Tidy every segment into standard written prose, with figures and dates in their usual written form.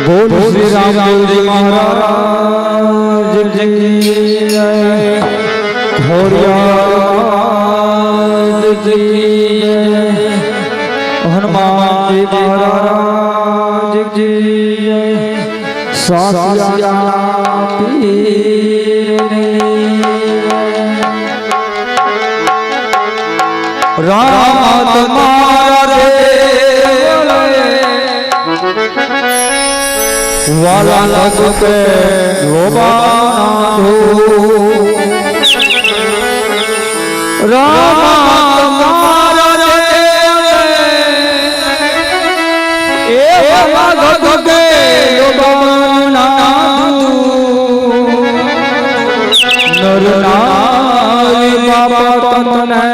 बोल श्री रामदेव जी महाराज की जय। घोड़ियाल जी की जय। हनुमान जी महाराज की जय। सासिया राम तुम्हारे वाला लगते लोबाना राम तुम्हारे लगते लोबाना नर नारी बाबा तने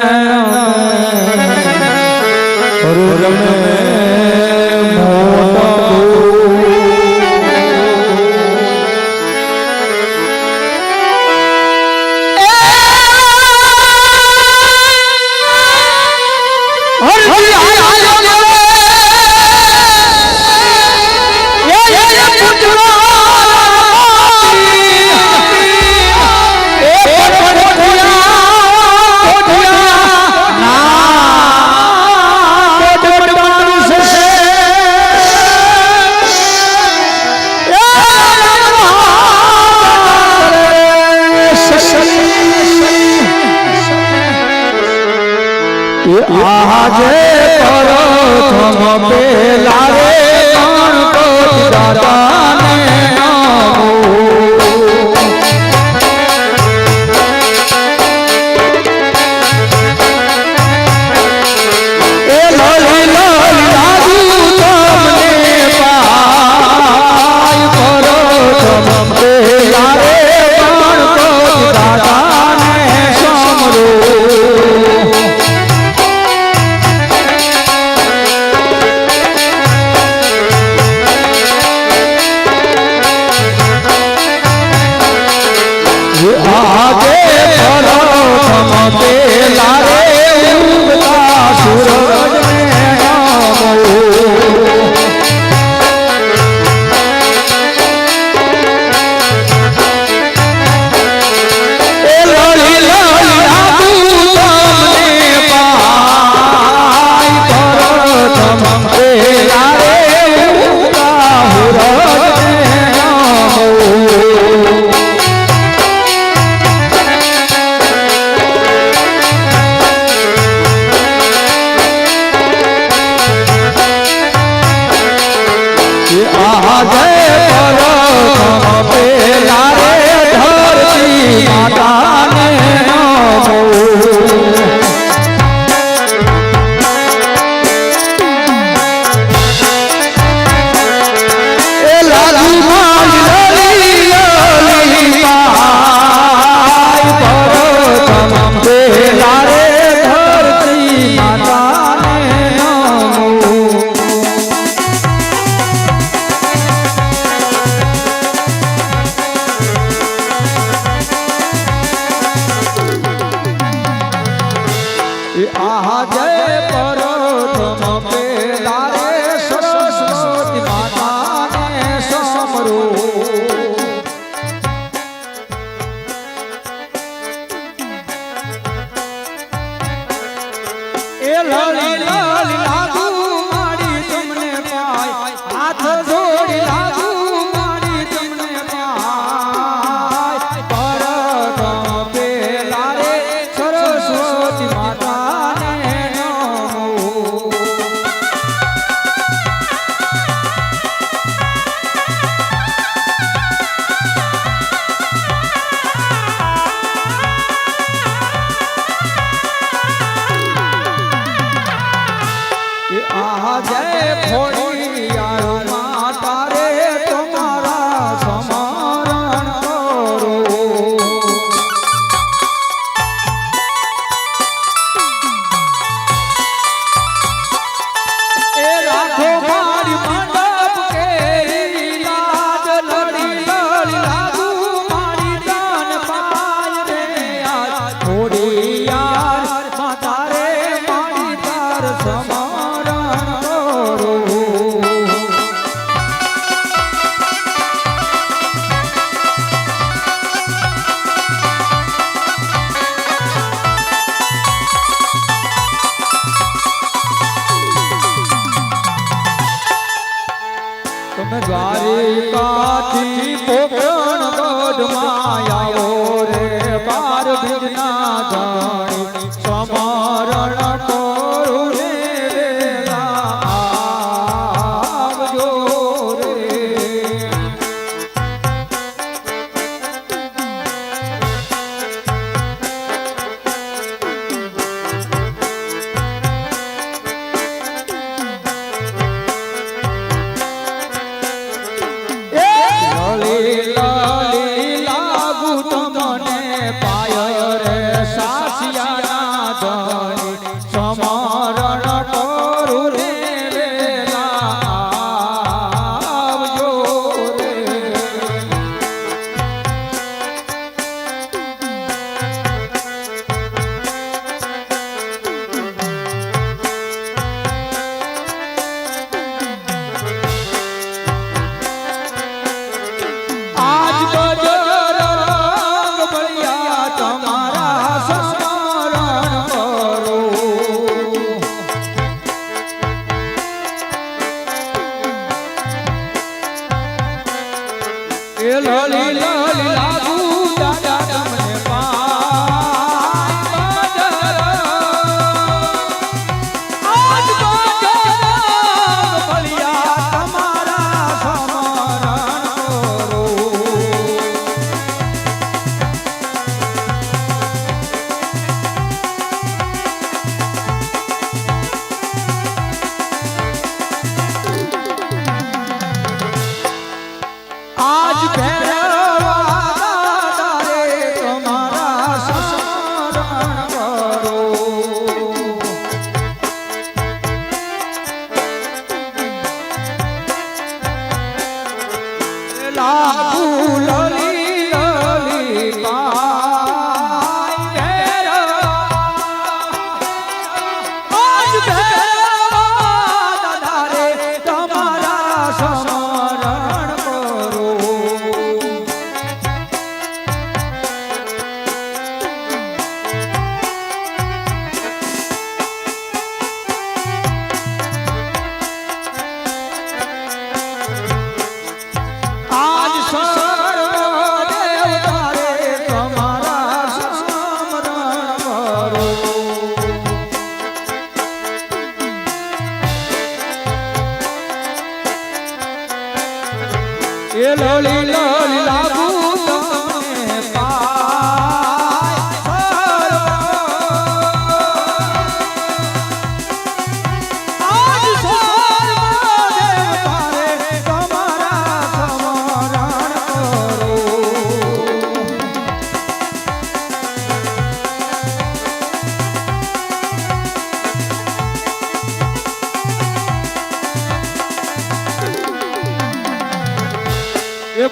आज प्रथम पेला रे गणपति दादा ने नमो ए लोली लोली राजू तुमने पाई प्रथम पेला रे गणपति दादा ने समरो आगे प्रथम पेला रे उगता सूरज में नमो ए लोली लोली राजू तुमने पाई प्रथम पेला रे उगता सूरज में नमो आज प्रथम पेला रे धरती माता ने नमो ए लाली माली लोली पाई प्रथम पेला रे धरती माता ने नमो તમે દ્વારિકાથી પોકરણ ગઢમાં આવો રે બાર ભીડના ધણી સમરણ કરો રે વેલા આવજો રે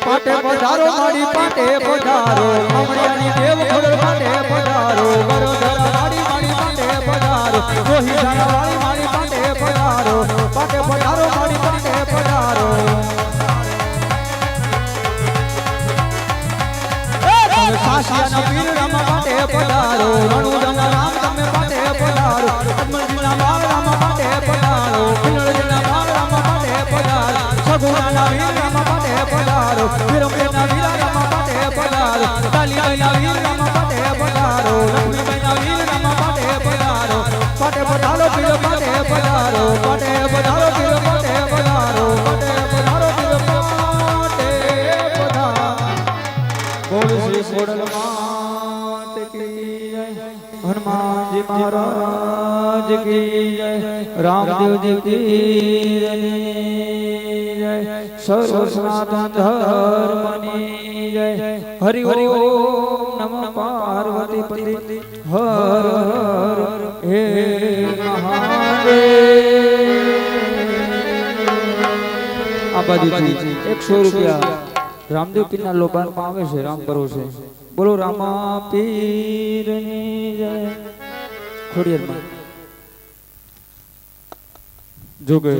પાટે પધારો માડી પાટે પધારો અમણિયાની દેવ ખોડલ પાટે પધારો ગરોધરા માડી માડી પાટે પધારો રોહી જાના વાળી માડી પાટે પધારો પાટે પધારો માડી પાટે પધારો તમે સાસિયાના પીર રામ પાટે પધારો રણુદાના રામ તમે પાટે પધારો અમરજીના બાળ રામ પાટે પધારો પિલળજીના બાળ રામ પાટે પધારો સગુણાના વીર રામ પાટે પધારો વીરમના વીર રામ પાટે પધારો કાલીબાઈના વીર રામ પાટે પધારો લક્ષ્મીબાઈના વીર રામ પાટે પધારો પાટે પધારો પીર પાટે પધારો પાટે પધારો પીર પાટે પધારો પાટે પધારો પીર પાટે પધારો બોલ શ્રી ખોડલ માત કી જય હનુમાનજી મહારાજ કી જય રામદેવજી કી જય સર્વ સનાતન ધર્મની જય હરિ હરિ ઓમ નમઃ પાર્વતી પતિ હર હર હે મહાદેવ આ બાજુથી 100 રૂપિયા રામદેવ પીરના લોબાનમાં આવે છે રામ કરો છે બોલો રામા પીરની જય ખોડિયારમાં જોગે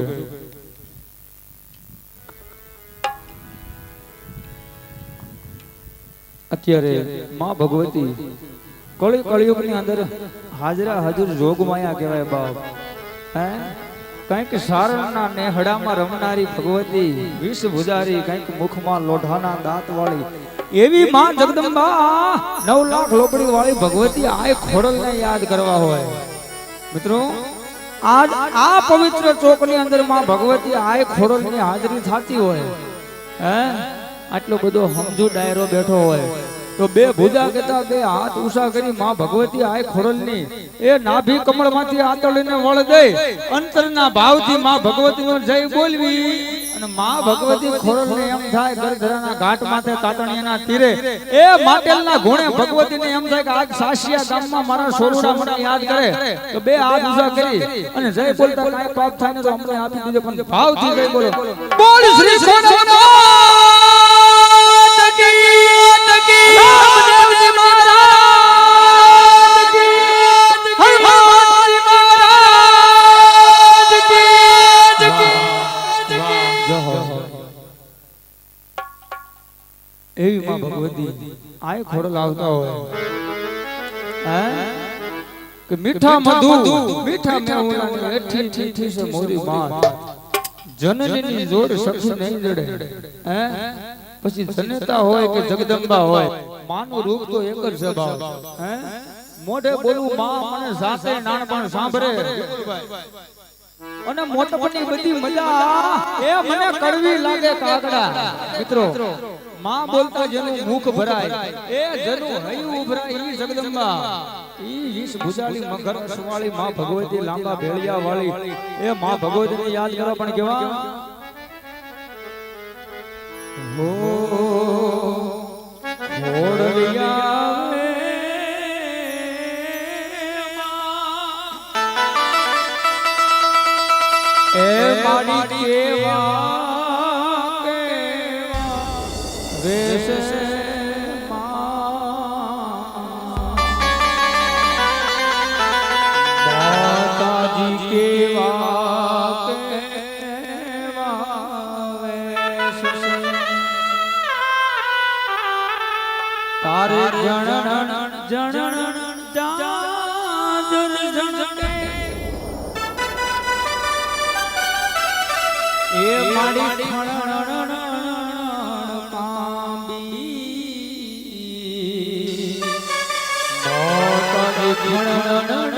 અત્યારે માં ભગવતી કળિયુગની અંદર હાજરા હાજર જોગ માયા કહેવાય બાપ હે કંઈક સારણના નેહડામાં રમનારી ભગવતી વિષ ભુજારી કંઈક મુખમાં લોઢાના દાંત વાળી એવી માં જગદંબા 9 લાખ લોબડી વાળી ભગવતી આ ખોડલને યાદ કરવા હોય મિત્રો આજ આ પવિત્ર ચોકની અંદર માં ભગવતી આ ખોડલની હાજરી થતી હોય હે આટલો બધો સમજુ ડાયરો બેઠો હોય તો બે ભુજા કેતા બે હાથ ઉષા કરી માં ભગવતી આ ખોડલની એ નાભી કમળમાંથી આતળીને વળ દે અંતરના ભાવથી માં ભગવતીનો જય બોલવી અને માં ભગવતી ખોડલને એમ થાય ગરધરાના ઘાટ માથે કાટણિયાના તીરે એ માટેલના ગુણે ભગવતીને એમ થાય કે આજ સાસિયા ગામમાં મારા સોરુડા મને યાદ કરે તો બે હાથ ઉષા કરી અને જય બોલતા કાય પાપ થાય ને તો અમને આપી દીધો પણ ભાવથી જય બોલો બોલ શ્રી સોનમા રામદેવજી મહારાજ કી હનુમાનજી મહારાજ કી એવી માં ભગવતી આય ખોડલ આવતા હોય હે કે મીઠા મધુ મીઠા મેવના એઠી ઠીઠી સે મોરી બાત જનનીની જોડ સખી નહીં જડે હે પછી જનેતા હોય કે જગદંબા હોય માનું રૂપ તો એક જ સ્વભાવ હે મોઢે બોલું માં મને સાથે નાનપણ સાંભળે અને મોટપણની બધી મજા એ મને કડવી લાગે કાગડા મિત્રો માં બોલતા જેનું મુખ ભરાય એ જેનું હૈયું ઉભરાય ઈ જગદંબા ઈ વીસ ભુજાલી મગર સુવાળી માં ભગવતી લાંબા ભેળિયા વાળી એ માં ભગવતીને યાદ કરો પણ કેવા હો ઓડલિયા એ માડી કેવા વેશ માતાજી કેવા તારે જણણ જણણ જાજર જણકે એ માડી ખણણ કાંબી મોટે ખણણ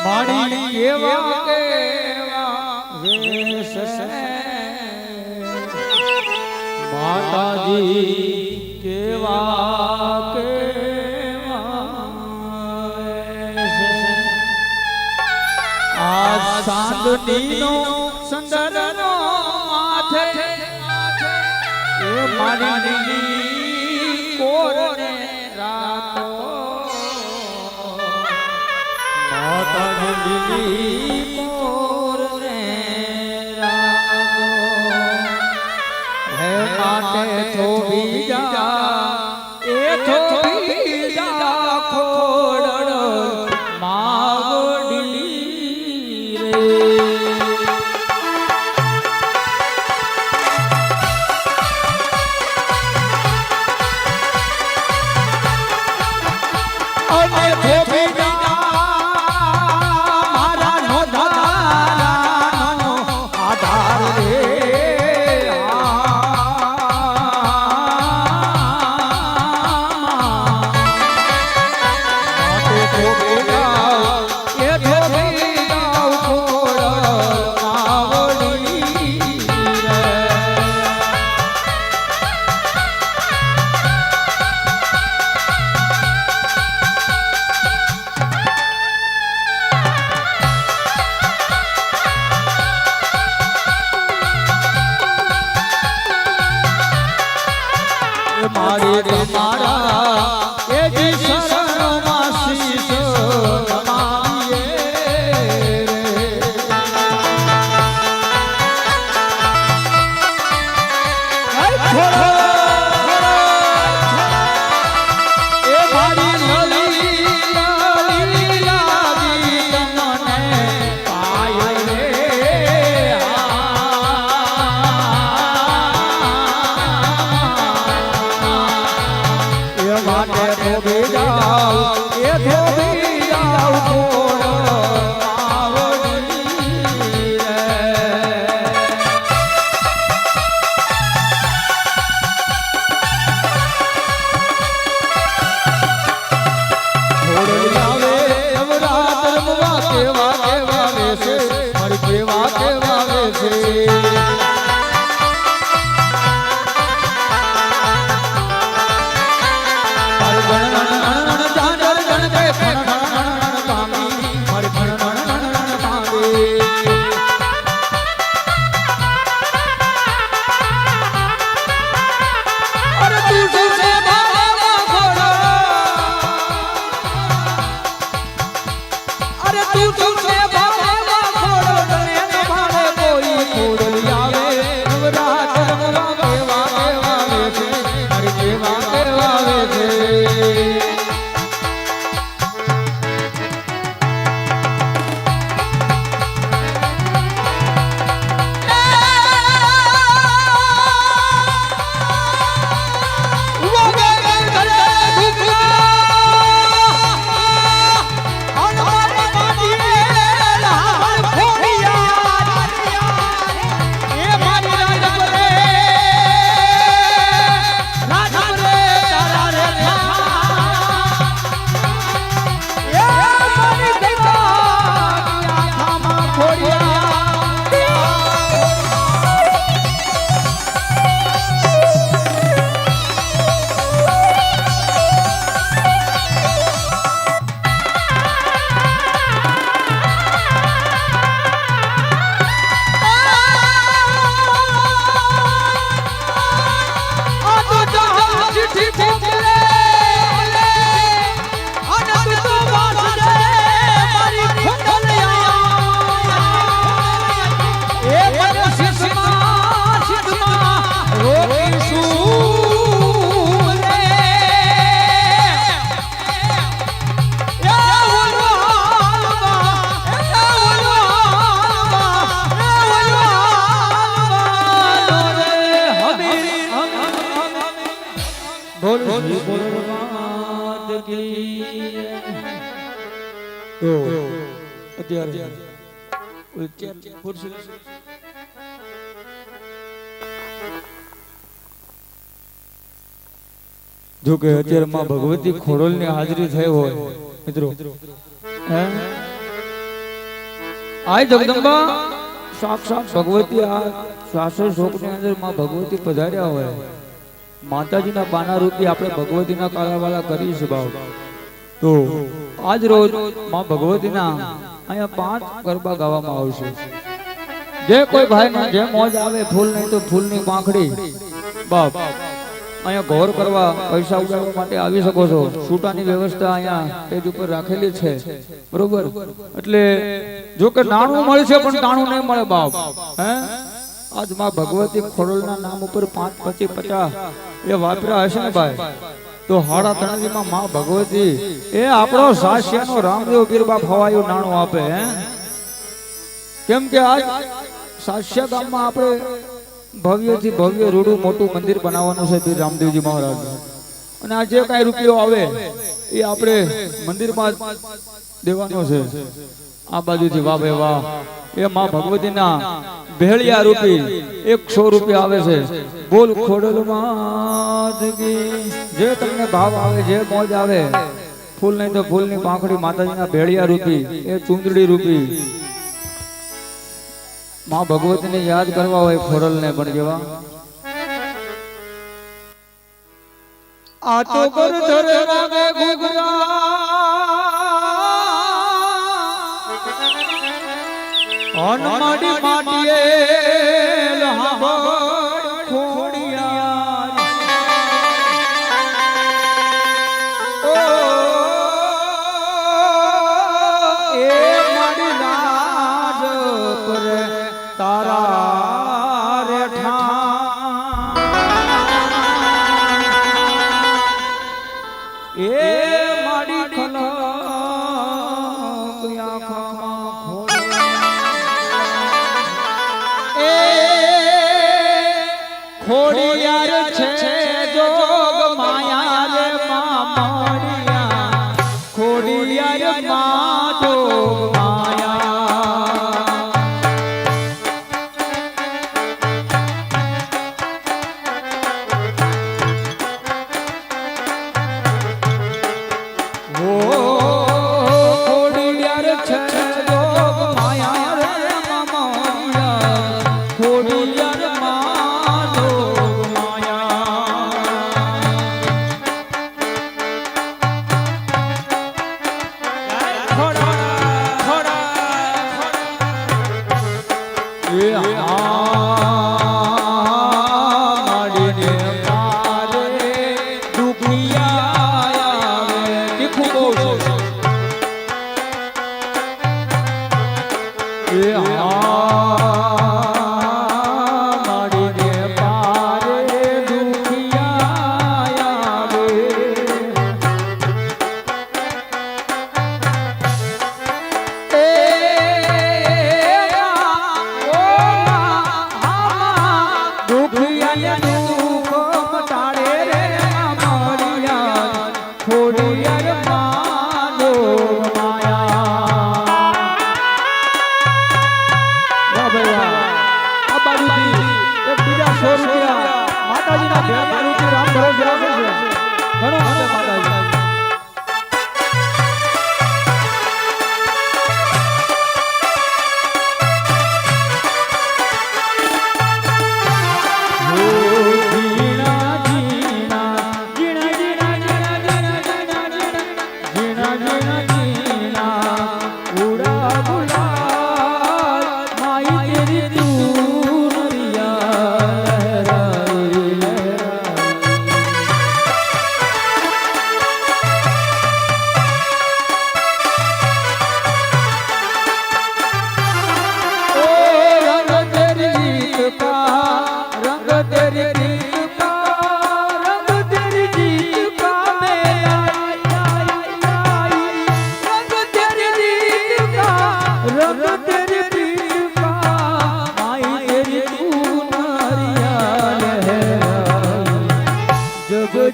માડી એવા કેવા વેશ માતાજી કેવા કેવા વેશ આ સાંદનીનો સંદરનો માથે એ માડી કોરને રાતો લીલી મોરને રાગો હે માટે થોભી જા એ થોભી જા ખોડડ માગડી રે અને થોભી જા મારી તમારા એ જી શરણમાં શીશ જો કે અત્યારે માં ભગવતી ખોડલ ની હાજરી થઈ હોય મિત્રો આ જગદંબા સાક્ષાત ભગવતી આ શાસન શોક ની અંદર માં ભગવતી પધાર્યા હોય માતાજીના બાના રૂપી આપણે ભગવતીના કાળાવાલા કરી છે ભાવ તો આજ રોજ માં ભગવતીના અહીંયા 5 ગરબા ગાવામાં આવશે જે કોઈ ભાઈને જે મોજ આવે ફૂલ નહીં તો ફૂલની પાંખડી બાપ અહીંયા ગોર કરવા પૈસા ઉડાડવા માટે આવી શકો છો છૂટાની વ્યવસ્થા અહીંયા પેજ ઉપર રાખેલી છે બરોબર એટલે જો કે નાણું મળશે પણ નાણું નહીં મળે બાપ હે આજ માં ભગવતી ખોડલના નામ ઉપર 5, 25, 50 એ વાપરા હશે ને ભાઈ તો હાડા તણજીમાં માં ભગવતી એ આપણો સાસ્યાનો રામદેવ પીર બાપ હવાયું નાણું આપે હે કેમ કે આજ સાસ્યા ગામમાં આપણે ભવ્યથી ભવ્ય રૂડું મોટું મંદિર બનાવવાનું છે પીર રામદેવજી મહારાજ અને આ જે કાંઈ રૂપિયો આવે એ આપણે મંદિરમાં દેવાનો છે આ બાજુથી વાહ ભાઈ વાહ એ માં ભગવતીના ભેળિયા રૂપી 100 રૂપિયા આવે છે બોલ ખોડલ માતકી જે તમને ભાવ આવે જે મોજ આવે ફૂલ નહીં તો ફૂલની પાંખડી માતાજીના ભેળિયા રૂપી એ ચુંદડી રૂપી માં ભગવતીને યાદ કરવા હોય ખોડલને પણ કેવા આ તો કર ધરે વાગે ઘુઘરા અન માડી માટીએ લહાબડ ખોડિયા એ માડી ખલા આખામાં એ ખોડિયાર છે જોગ માયા રે મામડિયા ખોડિયાર માં જોગ માયા ઓ ખોડિયાર છે જોગ માયા રે મામડિયા ખોડિયાર માં જોગ માતાજીના ભેળાથી રામ ભરોસે રાખે છે ઘણો માટે માતાજી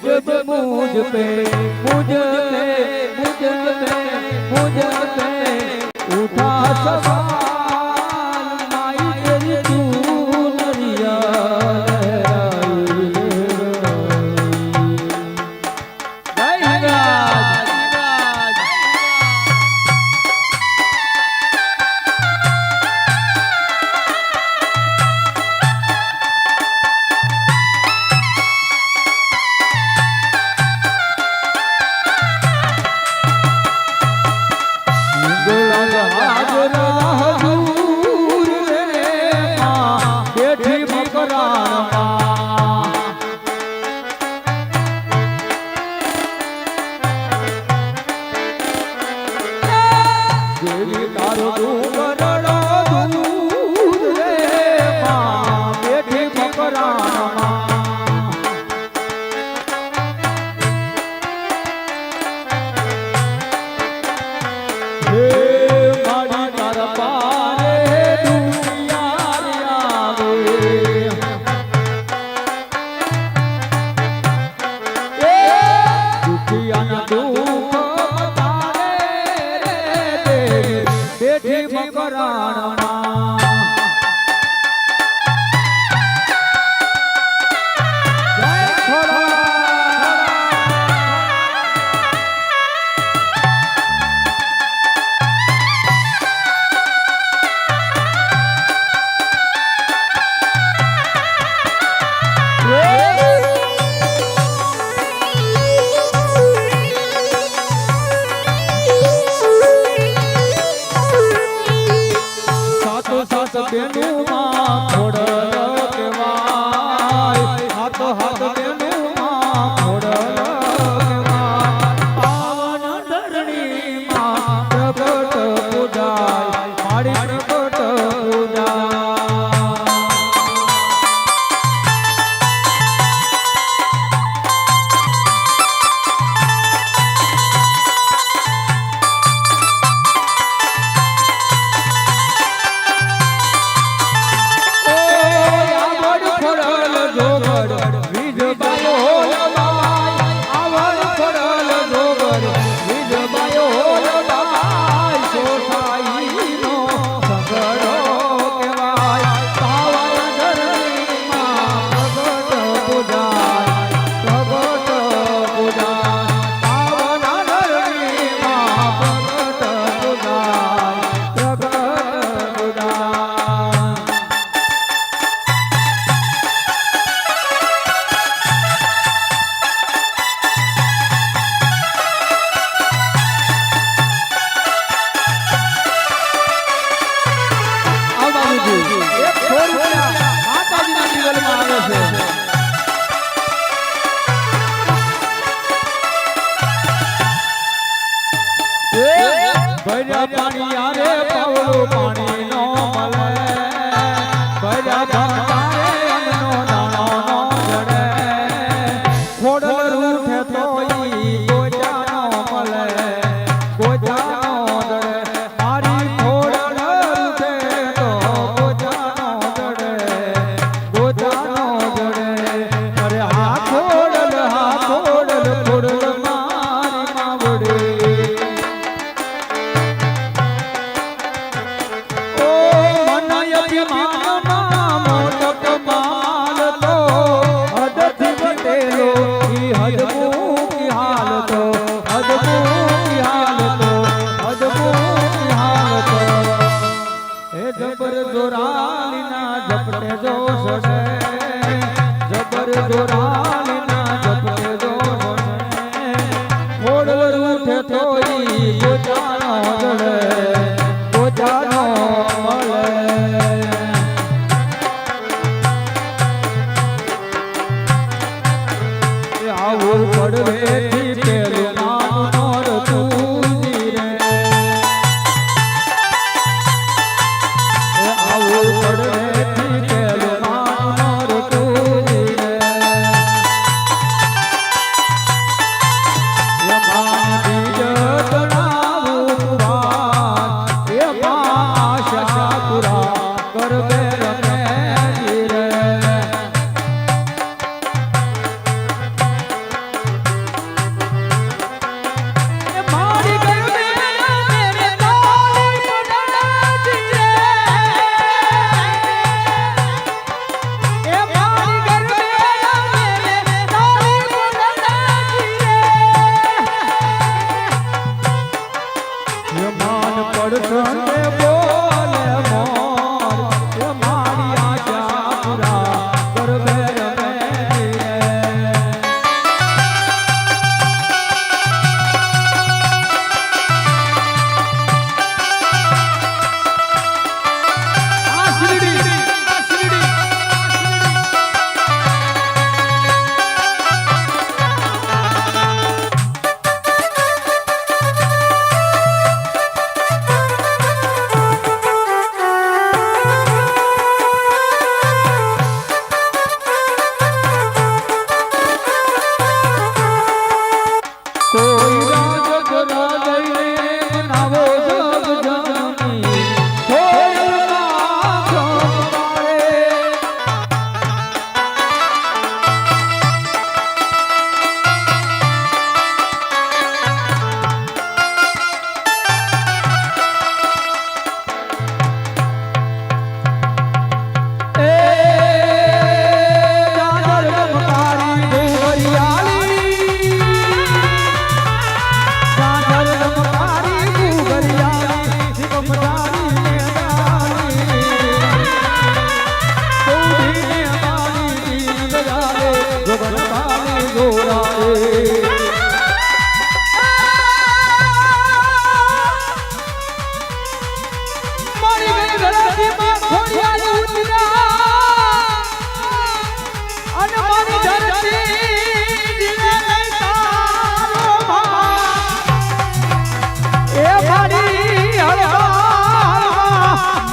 जब मुझ पे उठा सवाल माई तेरी तू नरिया ભર્યા પાણી યારે પવળું પાણી નો મળે ભર્યા ભાંડારે અન્નનો દાણો નો જડે ખોડલ રૂઠે તો ઈ ગોજા નો મળે ગોજા નો જડે મારી ખોડલ રૂઠે તો ગોજા નો જડે ગોજા નો જડે અરે હા ખોડલ ખોડલ મારી માવડી જબર દોરાલીના ઝપટે જો સસે જબર દોરાલીના ઝપટે જો સસે ખોડલ રૂઠે તોઈ ગોજાનો જડે ગોજાનો મળે આવું પડવેથી પેલું નામ નોર તુજી રે આવું પડવેથી પેલું નામ નોર તુજી રે એમાં બીજ તણાવું વાત એમાં આશા પૂરા કરવે રમે રે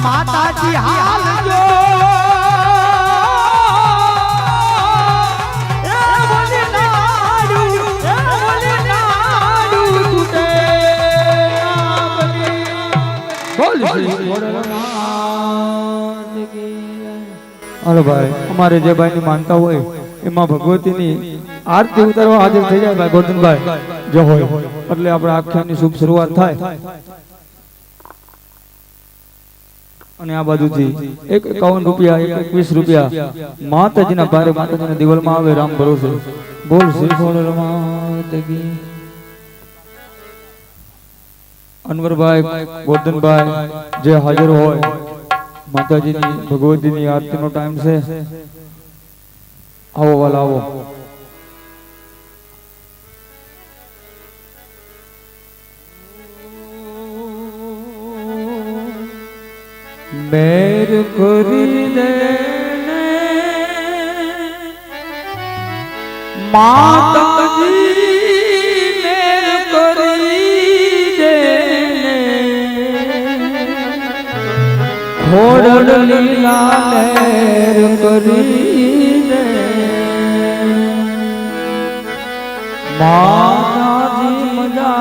માતાજી હાલ જો હાલો ભાઈ અમારે જે ભાઈ ની માનતા હોય એમાં ભગવતીની આરતી ઉતારવા હાજર થઈ જાય ભાઈ ગોરધનભાઈ જો હોય એટલે આપણે આખ્યાનની શુભ શરૂઆત થાય અને આ બાજુથી 51 રૂપિયા 21 રૂપિયા માતાજીના ભારે માતાજીના દિવાલમાં આવે રામ ભરોસે બોલ શ્રી ખોડલમાં અનવરભાઈ ગોરધનભાઈ જે હાજર હોય માતાજીની ભગવતીની આરતીનો ટાઈમ છે આવો વાલા આવો મેર કરી દે માતાજી મેર કરી દે ખોડલ લીલા લહેર કરીને માતાજી મજા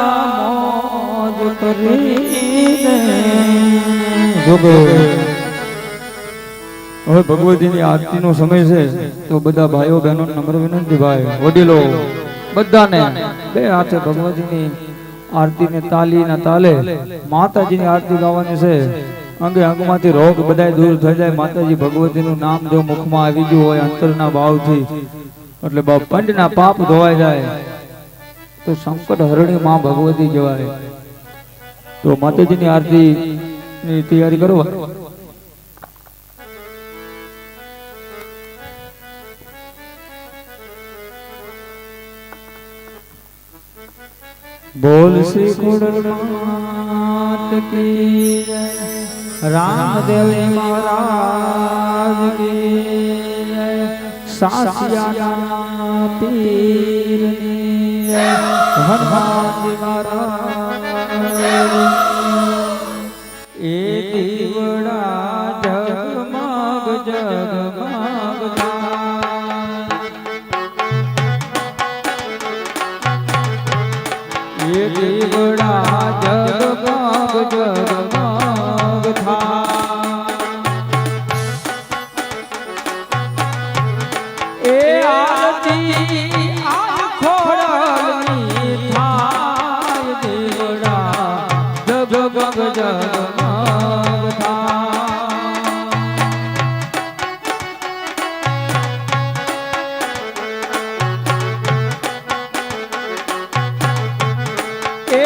મોજ કરીને જોગો હવે ભગવતીની આરતીનો સમય છે તો બધા ભાઈઓ બહેનો નમ્ર વિનંતી ભાઈ વડીલો બધાને બે હાથે ભગવતીની આરતીને તાલીના તાલે માતાજીની આરતી ગાવાની છે અંગે અંગમાંથી રોગ બધાય દૂર થઈ જાય માતાજી ભગવતીનું નામ જો મુખમાં આવી ગયું હોય અંતરના ભાવથી એટલે પંડના પાપ ધોવાઈ જાય તો સંકટ હરણી માં ભગવતી કહેવાય તો માતાજીની આરતીની તૈયારી કરો बोल श्री खुड़नाथ की जय रामदेव महाराज की जय सासिया पीर की जय हनुमान जी महाराज ए दीवड़ा जगमग जगमग ये दीवड़ा जगमग जगमग था ए आरती खोड़लनी था ये दीवड़ा जगमग जगमग था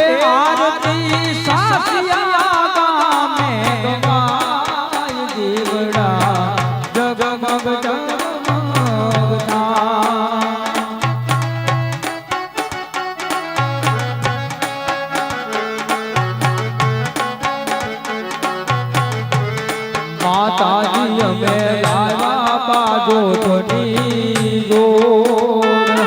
आरती सासिया में गवाई दीवड़ा जगमग जगमग था माताजी हमें लावा बाजो थोड़ी जोड़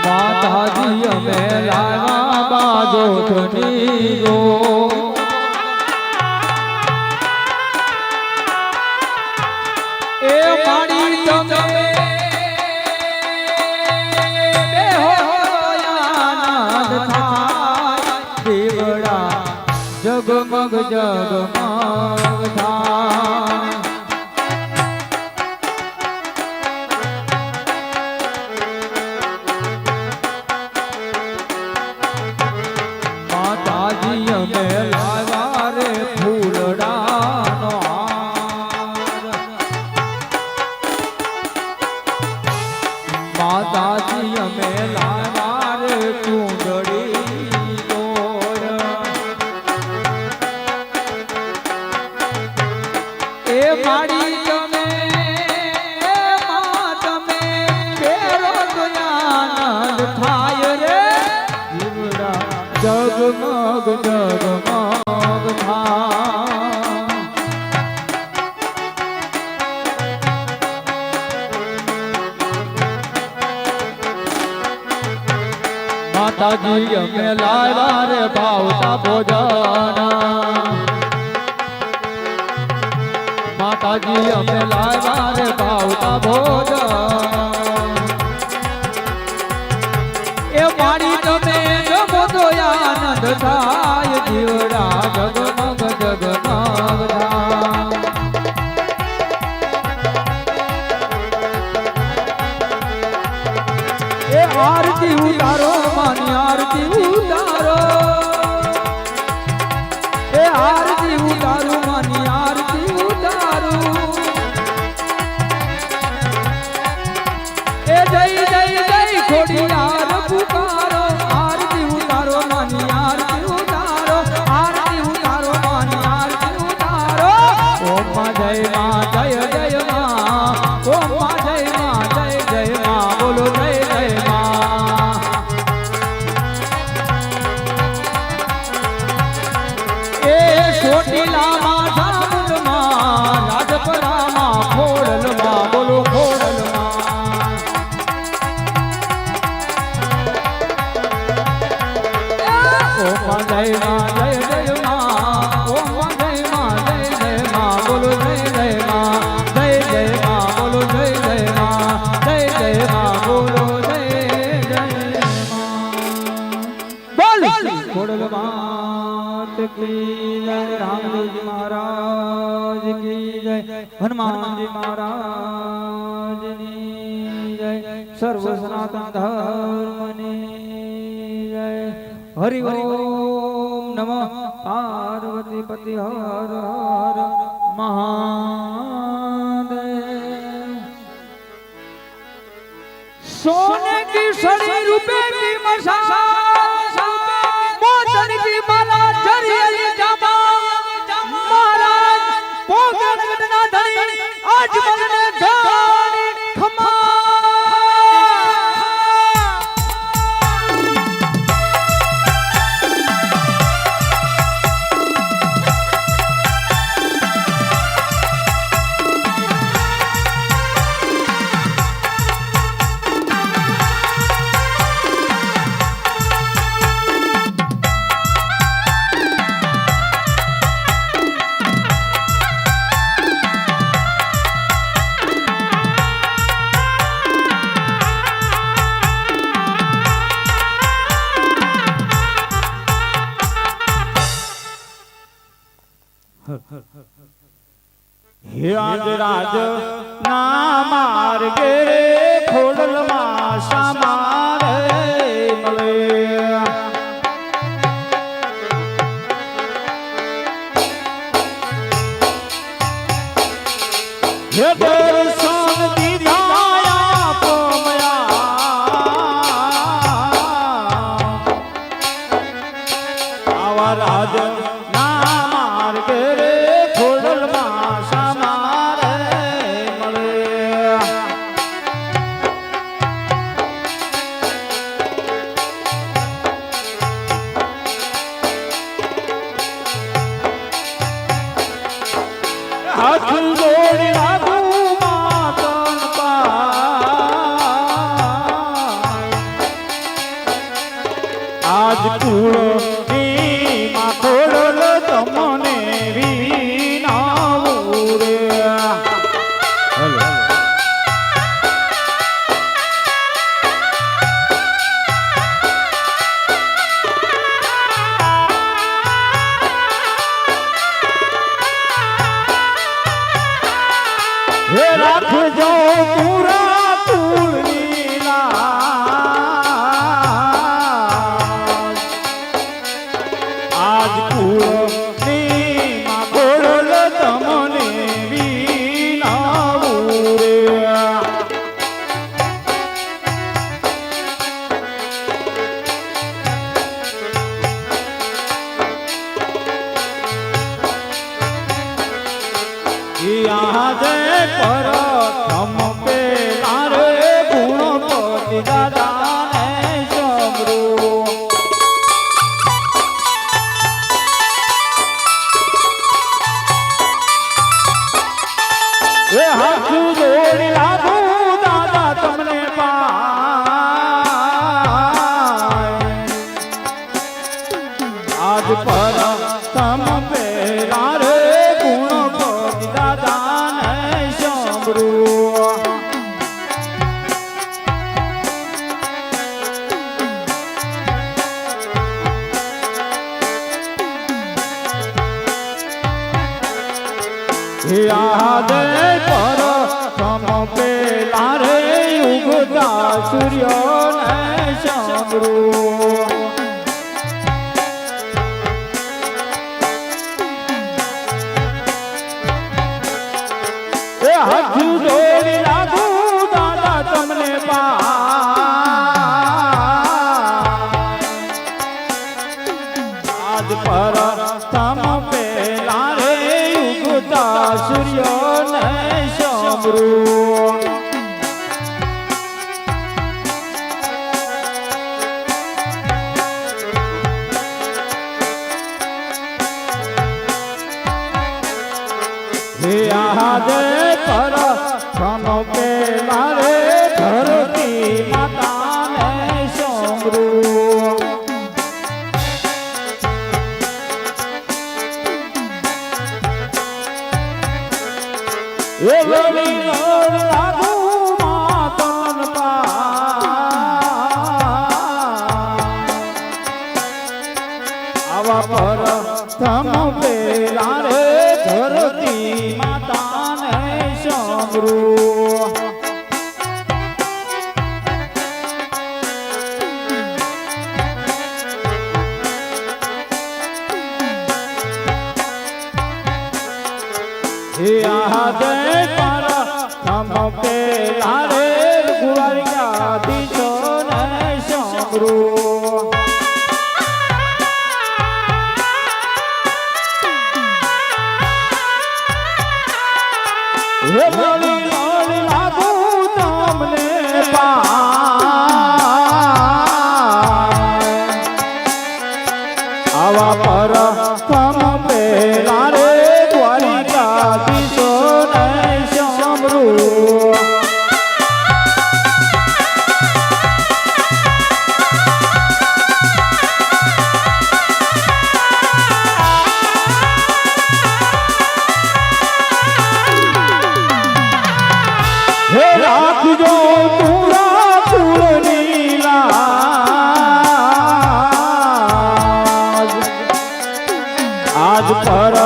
माताजी हमें लावा बाजो थोड़ी जो ए माड़ी तमे बेहोयानंद थाय दीवड़ा जगमग जगमग था माताजी हमें लावा रे फूलड़ानो हार माताजी हमें लावा रे चूंदड़ी जोड़ ए माड़ी तमे मात में फेरो आनंद थाय रे जीवड़ा जगमग जगमग था माताजी हमें लावा रे भावता भोजना माताजी हमें लावा रे भावता भोजन ए मारी तमे जगो आनंद थाय जीवड़ा जगमग जगमग था ए आरती उतारो मानी आरती उतारो ए आरती उतारो मानी आरती उतारो ए जय जय जय खोड़ियार पुकारो आरती उतारो मानी आरती उतारो मानी आरती उतारो ओम मां जय मां ओम मां जय मां बोलो जय जय मां ए छोटीला मां सामुंड मां राजपरा मां खोड़ल मां बोलो खोड़ल मां ओम मां जय मां ખોડલ માત કી જય રામદેવજી મહારાજ કી જય હનુમાનજી મહારાજની જય સર્વ સનાતન ધર્મની જય હરિ ઓમ નમઃ પાર્વતી પતિ હર હર મહાદેવ सोने की सड़ी रुपए की मशाल मोचन की माला जरिए जामा महाराज पोगन घटना धनी आज मगने गानी खमा હે રાજ ના માર્ગે ખોડલ માં સમારે મળે હે દર્શન દીધા પમયા આવા રાજ ના માર્ગે ખોડલ માં સમારે મળે હાથ જોડી લાગુ માતન આજ કુળ માં ખોડલ તમને વિનાવું રે હે રાખજો પૂરા તુલની લાજ આજ કુળની માં ખોડલ તમને વિનાવું રે યાદે પરથમ પેલા રે ગુણપતિ દાદાને સમરો એ હાથ જોડી લાગુ દાદા તમને પાય આજ પરથમ પેલા રે ગુણપતિ દાદાને સમરો યાદે પર સમ પેલા રે ઉગતા સૂર્યને સમરો એ હાથ જોડી લાગુ દાદા તમને આજ પર તમ પેલા રે ઉગતા સૂર્યને સમરો તમ પેલા રે ધરતી માતાને સાંભળો હે આદે પર તમ પેલા રે ગુવારિયાધીશોને સાંભળો હે લોલી લોલી લાગુ તમને આવા પર તમ પેલા રે દ્વારિકાધીશોને સાંભળો હે રાખજો પૂરા કુળની લાજ આજ પર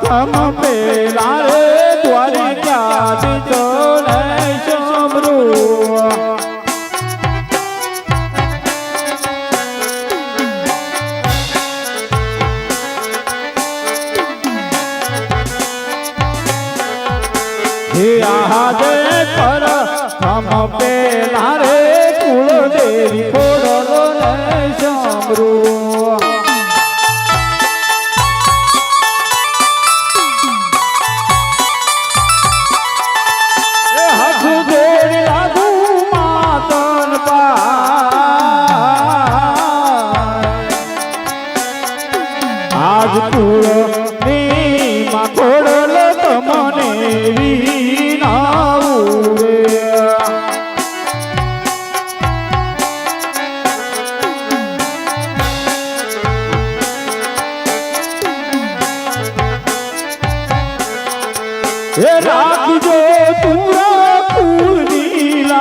તમ પેલા રે દ્વારિકાધીશોને સાંભળો હે આદે પર તમ પેલા રે કુળદેવી ખોડલોને સાંભળો એ હાથ જોડી લાગુ માતન આજ કુળની માં ખોડલ તમને વિનાવું રે હે રાખજો પૂરા કુળની લાજ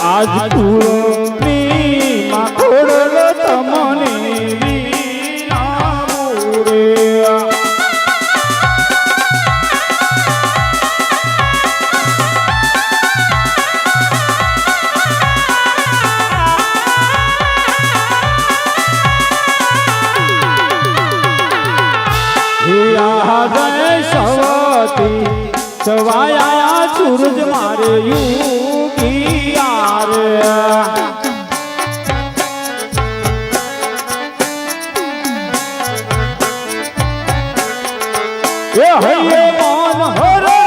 આજ કુળની માં ખોડલ તમને વિનાવું રે સવતી સવાયા સૂરજ મારે યુગિયા રે એ હૈયે મન હરે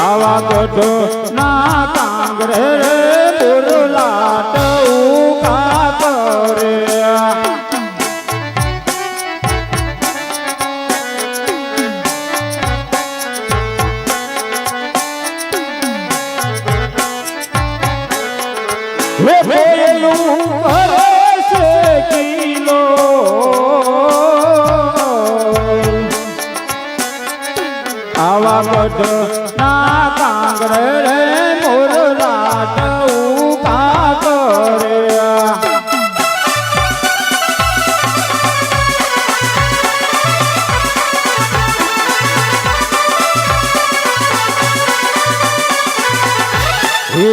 આવા ગઢ ના કાંગરે રે મુરલાટ ઉકા કરે હે ભોયલું કરે છે કિલો આવા ગઢ ના કાંગરે રે મોરલાટ ઉકા કરે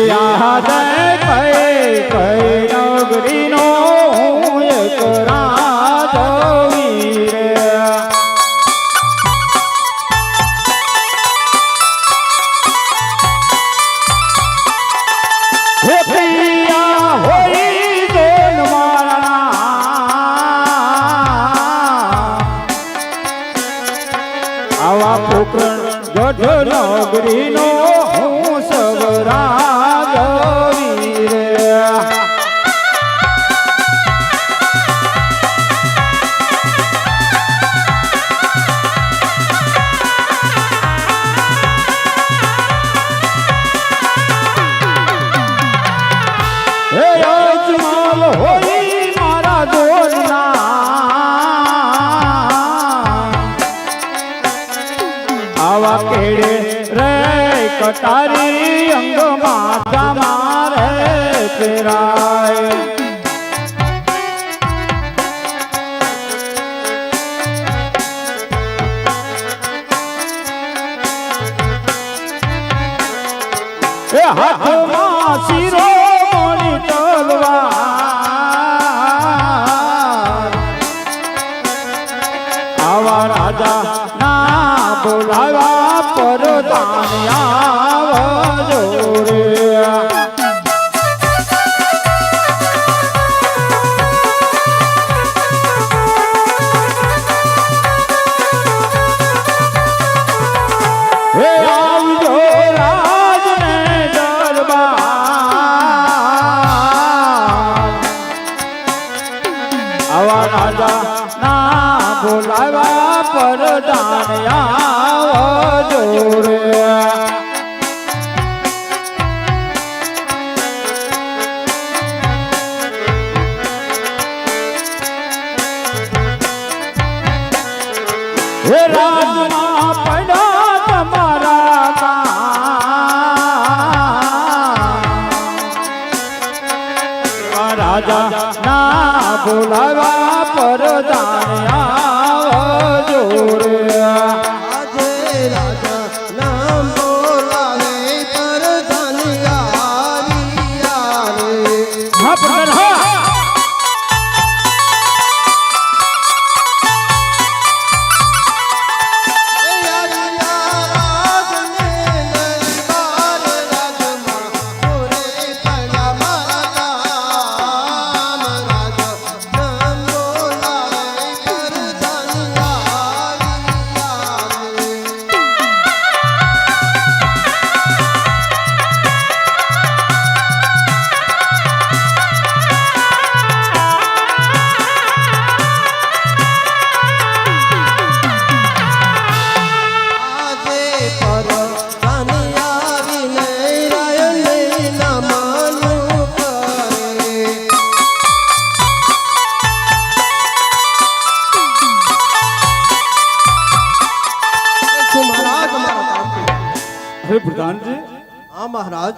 યાદ કઈ કઈ નગરીનો હું એક રાજવી રે હે પ્રિયા હોઈ દેન આવા પોકરણ ગઢ નગરીનો હું સવરાજવી રે હે અજમલ હોઈ મારા દોરના આવા કેડે રે કટારી અંગ માથા મારે ફેરાય એ હાથમાં શિરોમણી તલવાર આવા રાજા ના બોલાવા પરદાન આવજો રે હે આવજો રાજને દરબાર આવા રાજા ના બોલાવા પરદાન આવજો રે હે રાજમાં પડ્યા તમારા કામ રાજા ના બોલાવા પરદાન આવજો રે આજે રાજા નામ બોલાવે પરધાન આવ્યા રે. હા પ્રધાન હા એ આવ્યા રાજને દરબાર રાજમાં મોરે પડ્યા મારા કામ. રાજા નામ બોલાવે પરધાન આવ્યા રે. આજે પરધાન આવીને રાયને નમન કરે. શું મહારાજ અમારા કામથી? હે પ્રધાનજી હા મહારાજ.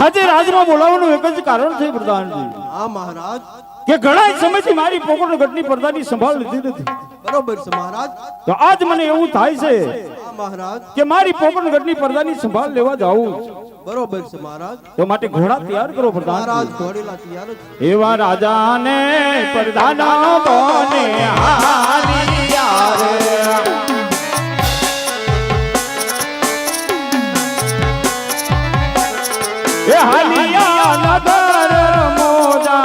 આજે રાજમાં બોલાવવાનું એક જ કારણ છે પ્રધાનજી હા મહારાજ. કે ઘણા સમયથી મારી પોકળ ગઢની પડદાની સંભાળ લીધી નથી બરોબર છે મહારાજ. તો આજ મને એવું થાય છે હા મહારાજ. કે મારી પોકળ ગઢની પડદાની સંભાળ લેવા જાવું બરોબર છે મહારાજ. તો માટે ઘોડા તૈયાર કરો મહારાજ પ્રધાન ઘોડીલા તૈયાર જ છે. એવા રાજાને પ્રધાન બને હાલિયા રે એ હાલિયા નગર મોજા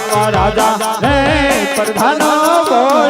આવા રાજા ને પ્રધાન બને